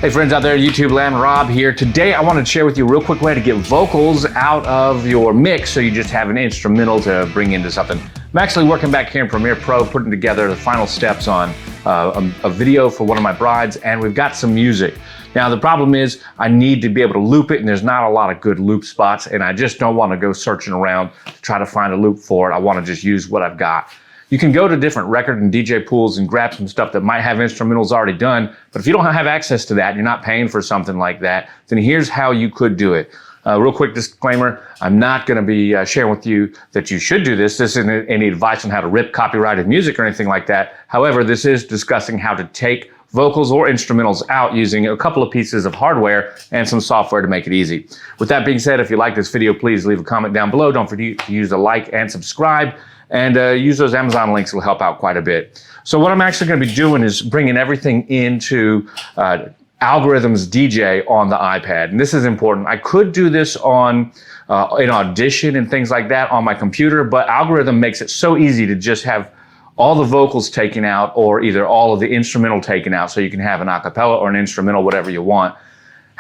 Hey friends out there, YouTube land, Rob here. Today I wanted to share with you a real quick way to get vocals out of your mix so you just have an instrumental to bring into something. I'm actually working back here in Premiere Pro, putting together the final steps on a video for one of my brides, and we've got some music. Now the problem is I need to be able to loop it, and there's not a lot of good loop spots, and I just don't want to go searching around to try to find a loop for it. I want to just use what I've got. You can go to different record and DJ pools and grab some stuff that might have instrumentals already done, but if you don't have access to that, you're not paying for something like that, then here's how you could do it. Real quick disclaimer, I'm not going to be sharing with you that you should do this. This isn't any advice on how to rip copyrighted music or anything like that. However, this is discussing how to take vocals or instrumentals out using a couple of pieces of hardware and some software to make it easy. With that being said, if you like this video, please leave a comment down below. Don't forget to use the like and subscribe. And use those Amazon links, it'll help out quite a bit. So what I'm actually going to be doing is bringing everything into Algoriddm Djay on the iPad. And this is important. I could do this on in Audition and things like that on my computer, but Algoriddm makes it so easy to just have all the vocals taken out or either all of the instrumental taken out so you can have an acapella or an instrumental, whatever you want.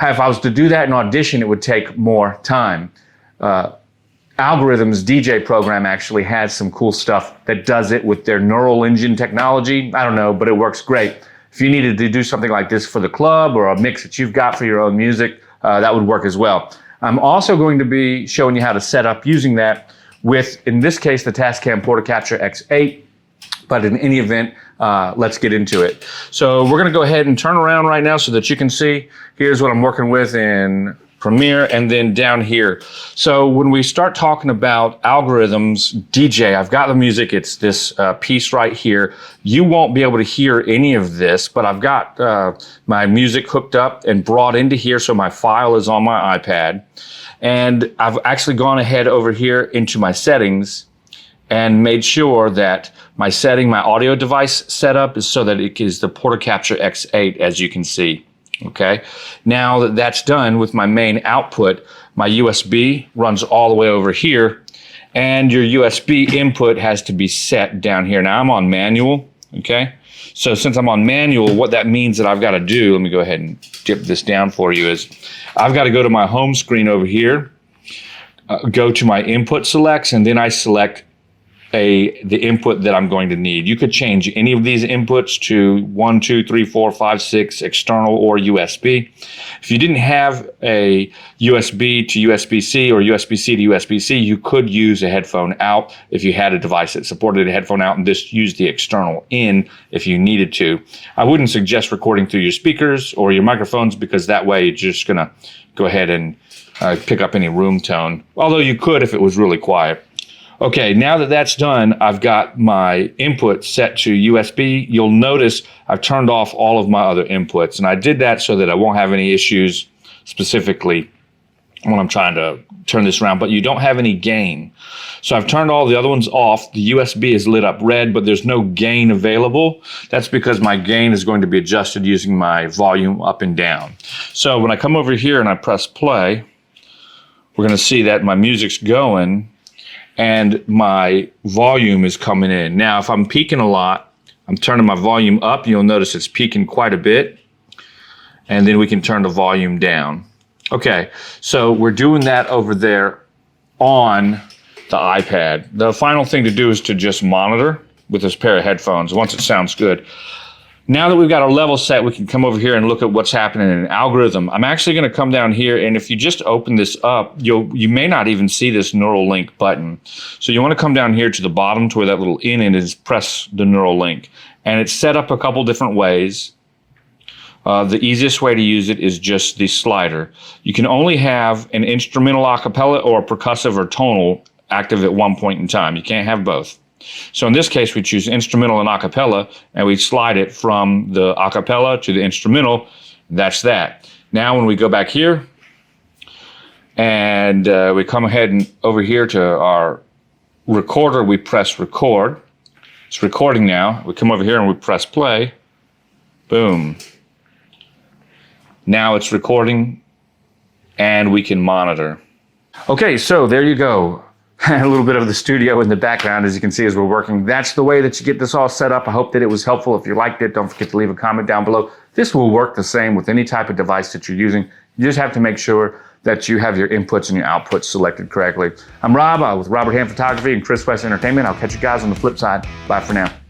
If I was to do that in Audition, it would take more time. Algoriddm Djay program actually has some cool stuff that does it with their neural engine technology. I don't know, but it works great. If you needed to do something like this for the club or a mix that you've got for your own music, that would work as well. I'm also going to be showing you how to set up using that with, in this case, the Tascam Portacapture X8. But in any event, let's get into it. So we're going to go ahead and turn around right now so that you can see. Here's what I'm working with in Premiere, and then down here. So when we start talking about Algoriddm Djay, I've got the music. It's this piece right here. You won't be able to hear any of this, but I've got my music hooked up and brought into here, so my file is on my iPad. And I've actually gone ahead over here into my settings and made sure that my audio device setup is so that it is the Portacapture X8, as you can see. Okay, now that that's done with my main output, my USB runs all the way over here, and your USB input has to be set down here. Now I'm on manual, okay? So since I'm on manual, what that means that I've got to do, let me go ahead and dip this down for you, is I've got to go to my home screen over here, go to my input selects, and then I select the input that I'm going to need. You could change any of these inputs to 1, 2, 3, 4, 5, 6, external or USB. If you didn't have a USB to USB-C or USB-C to USB-C, you could use a headphone out if you had a device that supported a headphone out and just use the external in if you needed to. I wouldn't suggest recording through your speakers or your microphones because that way you're just gonna go ahead and pick up any room tone, although you could if it was really quiet. Okay, now that that's done, I've got my input set to USB. You'll notice I've turned off all of my other inputs, and I did that so that I won't have any issues specifically when I'm trying to turn this around, but you don't have any gain. So I've turned all the other ones off. The USB is lit up red, but there's no gain available. That's because my gain is going to be adjusted using my volume up and down. So when I come over here and I press play, we're gonna see that my music's going, and my volume is coming in. Now, if I'm peaking a lot, I'm turning my volume up. You'll notice it's peaking quite a bit. And then we can turn the volume down. Okay, so we're doing that over there on the iPad. The final thing to do is to just monitor with this pair of headphones once it sounds good. Now that we've got our level set, we can come over here and look at what's happening in Algoriddm. I'm actually going to come down here, and if you just open this up, you may not even see this neural link button. So you want to come down here to the bottom to where that little in is, press the neural link. And it's set up a couple different ways. The easiest way to use it is just the slider. You can only have an instrumental acapella or a percussive or tonal active at one point in time. You can't have both. So in this case, we choose instrumental and acapella, and we slide it from the acapella to the instrumental. That's that. Now when we go back here, and we come ahead and over here to our recorder, we press record. It's recording now. We come over here and we press play. Boom. Now it's recording, and we can monitor. Okay, so there you go. a little bit of the studio in the background, as you can see, as we're working. That's the way that you get this all set up. I hope that it was helpful. If you liked it, don't forget to leave a comment down below. This will work the same with any type of device that you're using. You just have to make sure that you have your inputs and your outputs selected correctly. I'm Rob with Robert Hand Photography and Chris West Entertainment. I'll catch you guys on the flip side. Bye for now.